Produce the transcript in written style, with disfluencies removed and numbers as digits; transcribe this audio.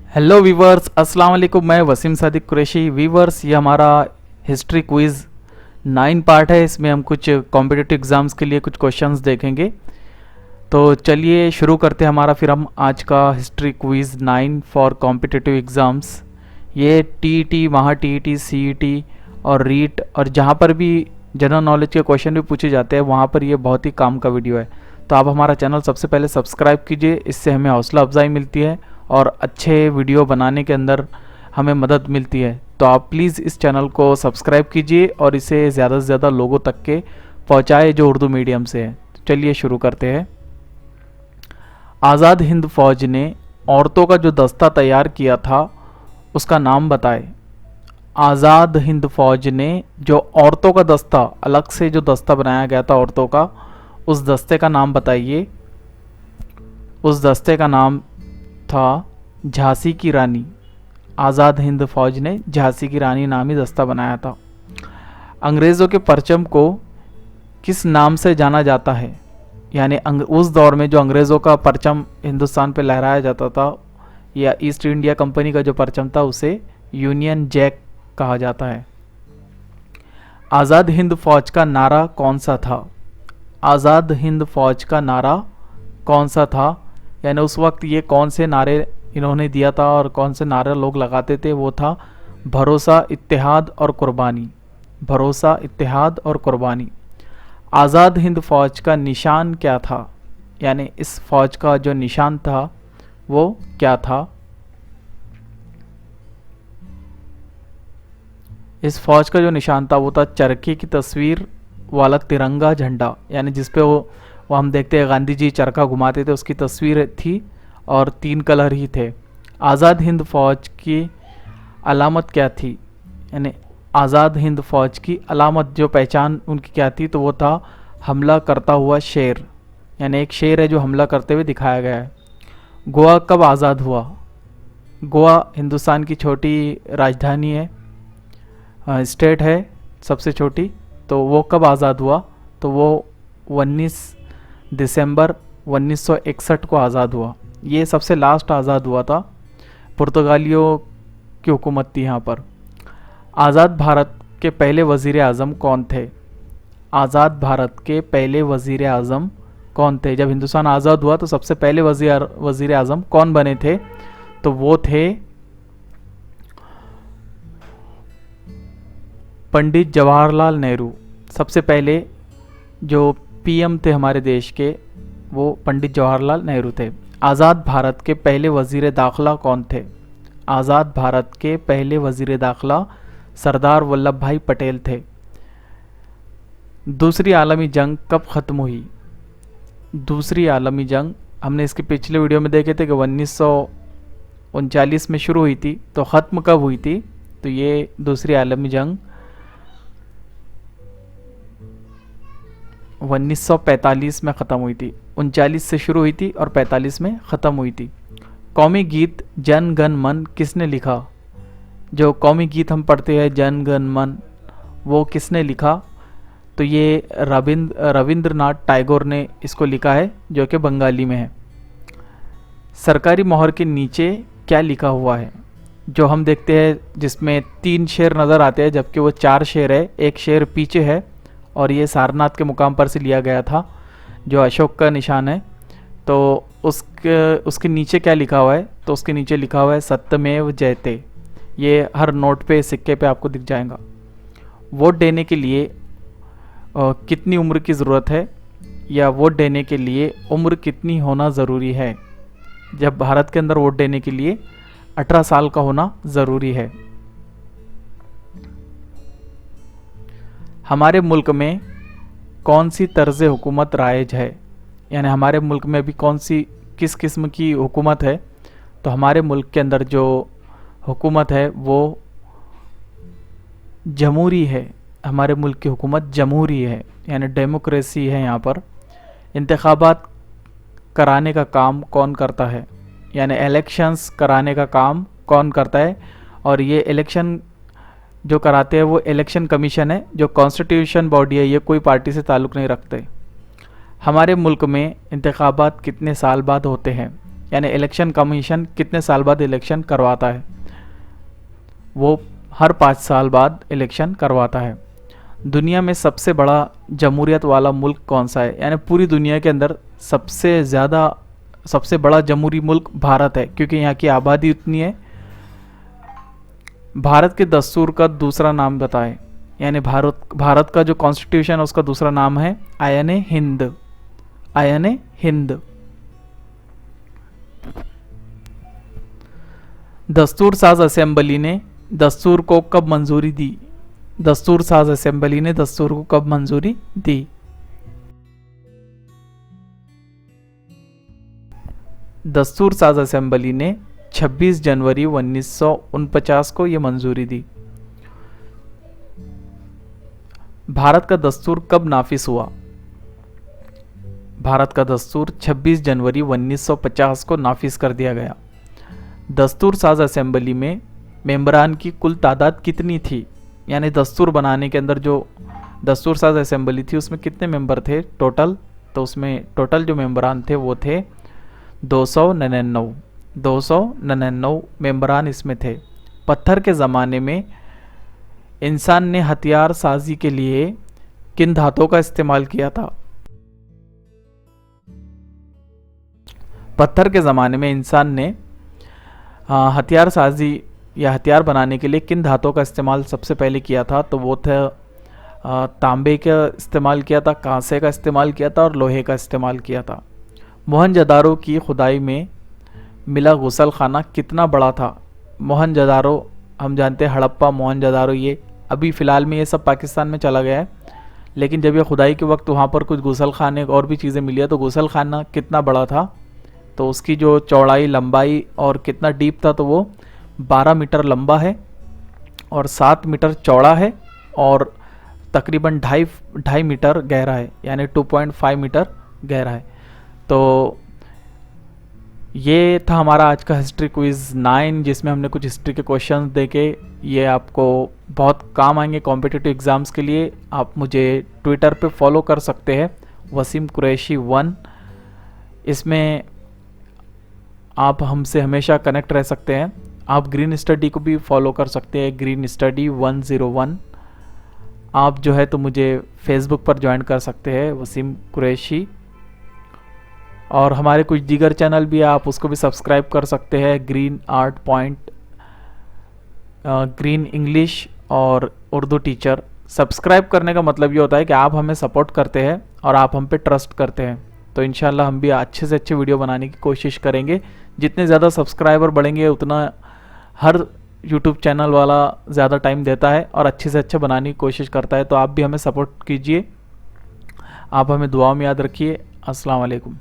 Hello viewers, अस्सलाम वालेकुम। मैं वसीम सादिक कुरैशी। वीवर्स, ये हमारा हिस्ट्री क्विज़ 9 पार्ट है। इसमें हम कुछ कॉम्पिटिटिव एग्ज़ाम्स के लिए कुछ क्वेश्चंस देखेंगे। तो चलिए शुरू करते हैं हमारा फिर हम आज का history quiz 9 for competitive exams. ये टीईटी, वहाँ टीईटी, सीईटी और रीट और जहाँ पर भी जनरल नॉलेज के क्वेश्चन भी पूछे जाते हैं वहाँ पर ये बहुत ही काम का वीडियो है। तो आप हमारा चैनल सबसे पहले सब्सक्राइब कीजिए, इससे हमें हौसला अफजाई मिलती है और अच्छे वीडियो बनाने के अंदर हमें मदद मिलती है। तो आप प्लीज़ इस चैनल को सब्सक्राइब कीजिए और इसे ज़्यादा से ज़्यादा लोगों तक के पहुँचाए जो उर्दू मीडियम से है। तो चलिए शुरू करते हैं। आज़ाद हिंद फौज ने औरतों का जो दस्ता तैयार किया था उसका नाम बताएं। आज़ाद हिंद फौज ने जो औरतों का दस्ता, अलग से जो दस्ता बनाया गया था औरतों का, उस दस्ते का नाम बताइए। उस दस्ते का नाम था झांसी की रानी। आज़ाद हिंद फौज ने झांसी की रानी नामी दस्ता बनाया था। अंग्रेज़ों के परचम को किस नाम से जाना जाता है? यानी उस दौर में जो अंग्रेज़ों का परचम हिंदुस्तान पे लहराया जाता था या ईस्ट इंडिया कंपनी का जो परचम था उसे यूनियन जैक कहा जाता है। आज़ाद हिंद फौज का नारा कौन सा था? आज़ाद हिंद फौज का नारा कौन सा था? यानी उस वक्त ये कौन से नारे इन्होंने दिया था और कौन से नारे लोग लगाते थे? वो था भरोसा, इत्तेहाद और कुर्बानी। भरोसा, इत्तेहाद और कुर्बानी। आज़ाद हिंद फौज का निशान क्या था? यानी इस फौज का जो निशान था वो क्या था? इस फौज का जो निशान था वो था चरखे की तस्वीर वाला तिरंगा झंडा। यानी जिस पे वो हम देखते हैं गांधी जी चरखा घुमाते थे, उसकी तस्वीर थी और 3 कलर ही थे। आज़ाद हिंद फौज की अलामत क्या थी? यानी आज़ाद हिंद फौज की अलामत, जो पहचान उनकी क्या थी? तो वो था हमला करता हुआ शेर। यानी एक शेर है जो हमला करते हुए दिखाया गया है। गोवा कब आज़ाद हुआ? गोवा हिंदुस्तान की छोटी राजधानी है, स्टेट है, सबसे छोटी। तो वो कब आज़ाद हुआ? तो वो 19 दिसंबर 1961 को आज़ाद हुआ। ये सबसे लास्ट आज़ाद हुआ था। पुर्तगालियों की हुकूमत थी यहाँ पर। आज़ाद भारत के पहले वज़ीर आज़म कौन थे? आज़ाद भारत के पहले वज़ीर आज़म कौन थे? जब हिंदुस्तान आज़ाद हुआ तो सबसे पहले वज़ीर आज़म कौन बने थे? तो वो थे पंडित जवाहरलाल नेहरू। सबसे पहले जो पीएम थे हमारे देश के वो पंडित जवाहरलाल नेहरू थे। आज़ाद भारत के पहले वज़ीर दाखिला कौन थे? आज़ाद भारत के पहले वज़ीर दाखिला सरदार वल्लभ भाई पटेल थे। दूसरी आलमी जंग कब ख़त्म हुई? दूसरी आलमी जंग हमने इसके पिछले वीडियो में देखे थे कि 1939 में शुरू हुई थी, तो ख़त्म कब हुई थी? तो ये दूसरी आलमी जंग 1945 में ख़त्म हुई थी। 39 से शुरू हुई थी और 45 में ख़त्म हुई थी। कौमी गीत जन गण मन किसने लिखा? जो कौमी गीत हम पढ़ते हैं जन गण मन, वो किसने लिखा? तो ये रविंद्रनाथ टैगोर ने इसको लिखा है, जो कि बंगाली में है। सरकारी मोहर के नीचे क्या लिखा हुआ है? जो हम देखते हैं जिसमें 3 शेर नज़र आते हैं, जबकि वो 4 शेर है। एक शेर पीछे है और ये सारनाथ के मुकाम पर से लिया गया था, जो अशोक का निशान है। तो उसके नीचे क्या लिखा हुआ है? तो उसके नीचे लिखा हुआ है सत्यमेव जयते। ये हर नोट पे, सिक्के पे आपको दिख जाएगा। वोट देने के लिए कितनी उम्र की ज़रूरत है, या वोट देने के लिए उम्र कितनी होना ज़रूरी है? जब भारत के अंदर वोट देने के लिए 18 साल का होना ज़रूरी है। हमारे मुल्क में कौन सी तर्ज़ हुकूमत राइज है? यानी हमारे मुल्क में भी किस किस्म की हुकूमत है? तो हमारे मुल्क के अंदर जो हुकूमत है वो जमहूरी है। हमारे मुल्क की हुकूमत जमहूरी है, यानी डेमोक्रेसी है यहाँ पर। इंतखाबात कराने का काम कौन करता है? यानी इलेक्शंस कराने का काम कौन करता है? और ये इलेक्शन जो कराते हैं वो इलेक्शन कमीशन है, जो कॉन्स्टिट्यूशन बॉडी है। ये कोई पार्टी से ताल्लुक़ नहीं रखते। हमारे मुल्क में इंतखाबात कितने साल बाद होते हैं? यानी इलेक्शन कमीशन कितने साल बाद इलेक्शन करवाता है? वो हर 5 साल बाद इलेक्शन करवाता है। दुनिया में सबसे बड़ा जमहूरियत वाला मुल्क कौन सा है? यानी पूरी दुनिया के अंदर सबसे बड़ा जमहूरी मुल्क भारत है, क्योंकि यहाँ की आबादी उतनी है। भारत के दस्तूर का दूसरा नाम बताएं। यानी भारत का जो कॉन्स्टिट्यूशन है उसका दूसरा नाम है आयन हिंद। आयन हिंद। दस्तूर साज असेंबली ने दस्तूर को कब मंजूरी दी? दस्तूर साज असेंबली ने दस्तूर को कब मंजूरी दी? दस्तूर साज असेंबली ने 26 जनवरी 1949 को यह मंजूरी दी। भारत का दस्तूर कब नाफिज हुआ? भारत का दस्तूर 26 जनवरी 1950 को नाफिज कर दिया गया। दस्तूर साज असेंबली में मेंबरान की कुल तादाद कितनी थी? यानी दस्तूर बनाने के अंदर जो दस्तूर साज असेंबली थी उसमें कितने मेंबर थे टोटल? तो उसमें टोटल जो मेंबरान थे वो थे 299 मेंबरान इसमें थे। पत्थर के ज़माने में इंसान ने हथियार साजी के लिए किन धातुओं का इस्तेमाल किया था? पत्थर के ज़माने में इंसान ने हथियार साजी या हथियार बनाने के लिए किन धातुओं का इस्तेमाल सबसे पहले किया था? तो वो था तांबे का इस्तेमाल किया था, कांसे का इस्तेमाल किया था और लोहे का इस्तेमाल किया था। मोहनजोदारो की खुदाई में मिला गुसल खाना कितना बड़ा था? मोहनजोदारो हम जानते हैं, हड़प्पा मोहनजोदारो, ये अभी फ़िलहाल में ये सब पाकिस्तान में चला गया है, लेकिन जब ये खुदाई के वक्त वहाँ पर कुछ गुसल खाने और भी चीज़ें मिली है, तो गुसल खाना कितना बड़ा था? तो उसकी जो चौड़ाई, लंबाई और कितना डीप था, तो वो 12 मीटर लंबा है और 7 मीटर चौड़ा है और तकरीबन 2.5 मीटर गहरा है, यानी 2.5 मीटर गहरा है। तो ये था हमारा आज का हिस्ट्री क्विज़ 9, जिसमें हमने कुछ हिस्ट्री के क्वेश्चंस देके ये आपको बहुत काम आएंगे कॉम्पिटिटिव एग्ज़ाम्स के लिए। आप मुझे ट्विटर पे फॉलो कर सकते हैं, वसीम कुरैशी 1। इसमें आप हमसे हमेशा कनेक्ट रह सकते हैं। आप ग्रीन स्टडी को भी फॉलो कर सकते हैं, ग्रीन स्टडी 101। आप जो है तो मुझे फेसबुक पर ज्वाइन कर सकते हैं, वसीम कुरैशी। और हमारे कुछ दीगर चैनल भी है, आप उसको भी सब्सक्राइब कर सकते हैं, green art point, green English और उर्दू टीचर। सब्सक्राइब करने का मतलब ये होता है कि आप हमें सपोर्ट करते हैं और आप हम पे ट्रस्ट करते हैं। तो इंशाल्लाह हम भी अच्छे से अच्छे वीडियो बनाने की कोशिश करेंगे। जितने ज़्यादा सब्सक्राइबर बढ़ेंगे उतना हर यूट्यूब चैनल वाला ज़्यादा टाइम देता है और अच्छे से अच्छे बनाने की कोशिश करता है। तो आप भी हमें सपोर्ट कीजिए, आप हमें दुआ में याद रखिए। अस्सलाम वालेकुम।